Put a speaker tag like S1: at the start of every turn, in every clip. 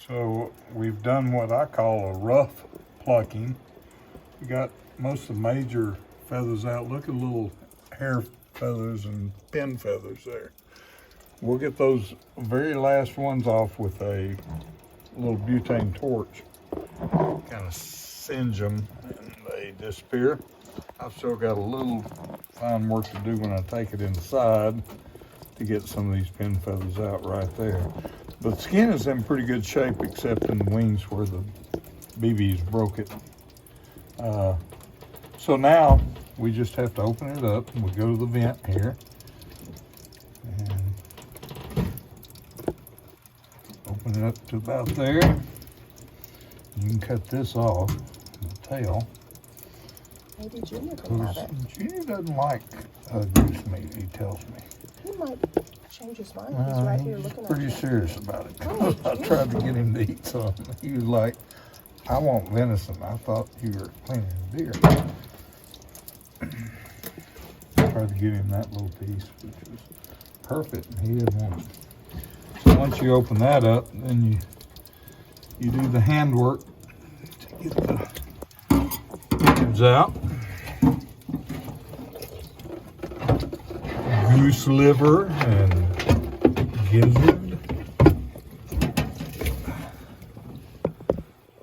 S1: So we've done what I call a rough plucking. We got most of the major feathers out. Look at the little hair feathers and pin feathers there. We'll get those very last ones off with a little butane torch. Kind of singe them and they disappear. I've still got a little fine work to do when I take it inside to get some of these pin feathers out right there. But the skin is in pretty good shape except in the wings where the BBs broke it. So now we just have to open it up and we go to the vent here. And open it up to about there. You can cut this off, the tail.
S2: Maybe Junior can have it.
S1: Junior doesn't like goose meat, he tells me.
S2: He might change his mind. He's right here looking at
S1: Pretty
S2: you.
S1: serious about it.
S2: Oh,
S1: I tried to get him to eat some. He was like, I want venison. I thought you were cleaning deer. Tried to get him that little piece, which was perfect, and he didn't want it. So once you open that up, then you do the handwork to get the innards out. Goose liver and gizzard.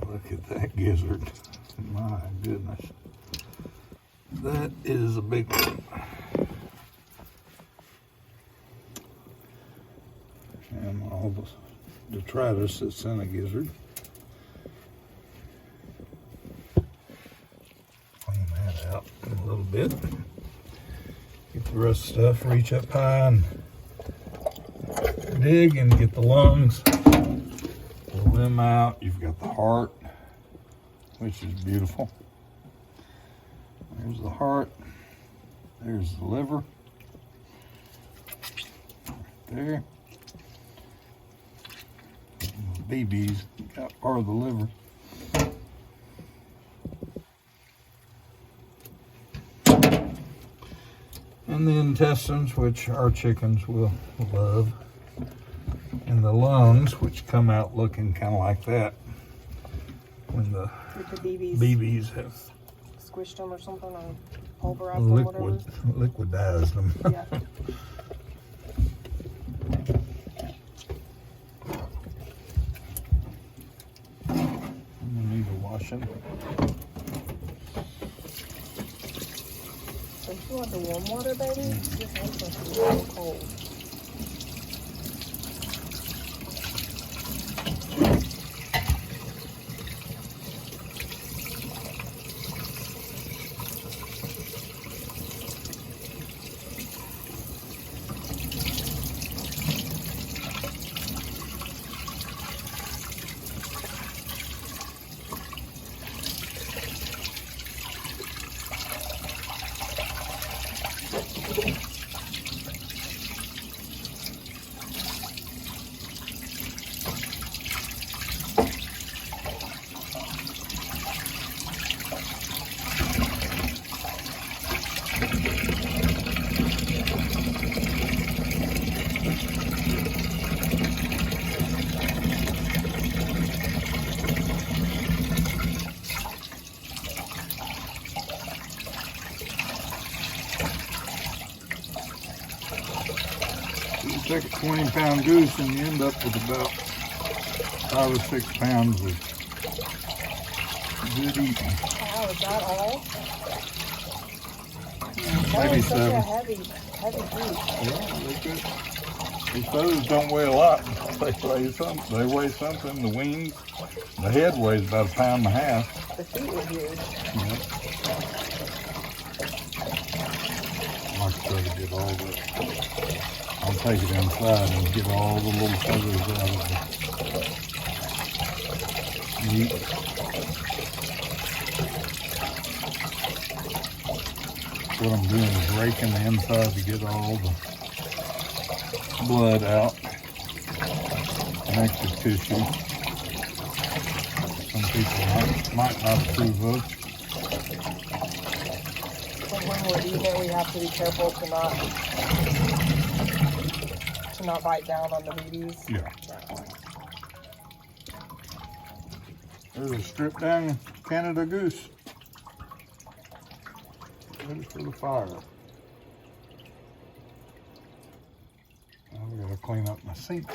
S1: Look at that gizzard. My goodness. That is a big one. And all the detritus that's in a gizzard. Clean that out a little bit. Get the rest of the stuff, reach up high and dig and get the lungs. Pull them out. You've got the heart, which is beautiful. There's the heart. There's the liver. Right there. The BB's got part of the liver. And the intestines, which our chickens will love. And the lungs, which come out looking kind of like that when the BBs have
S2: squished them or something, or pulverized them, whatever.
S1: Liquidized them.
S2: Yeah.
S1: I'm gonna need to wash them.
S2: So you want the warm water, baby? This one's supposed to be so cold. You take a 20-pound goose and you end up with about 5 or 6 pounds of good eating. Wow, is that all?
S1: Maybe
S2: Such
S1: 7.
S2: a heavy goose.
S1: Yeah, they're good. These feathers don't weigh a lot. They weigh something. The wings, the head weighs about 1.5 pounds.
S2: The feet were huge.
S1: Yeah. I like to try to get all that. I'll take it inside and get all the little feathers out of the meat. What I'm doing is raking the inside to get all the blood out, connective tissue. Some people might not approve of.
S2: But when we're eating, we have to be careful to not bite down on the BBs.
S1: Yeah.
S2: There's a stripped down Canada goose. Ready for the fire. Now we gotta clean up my sink.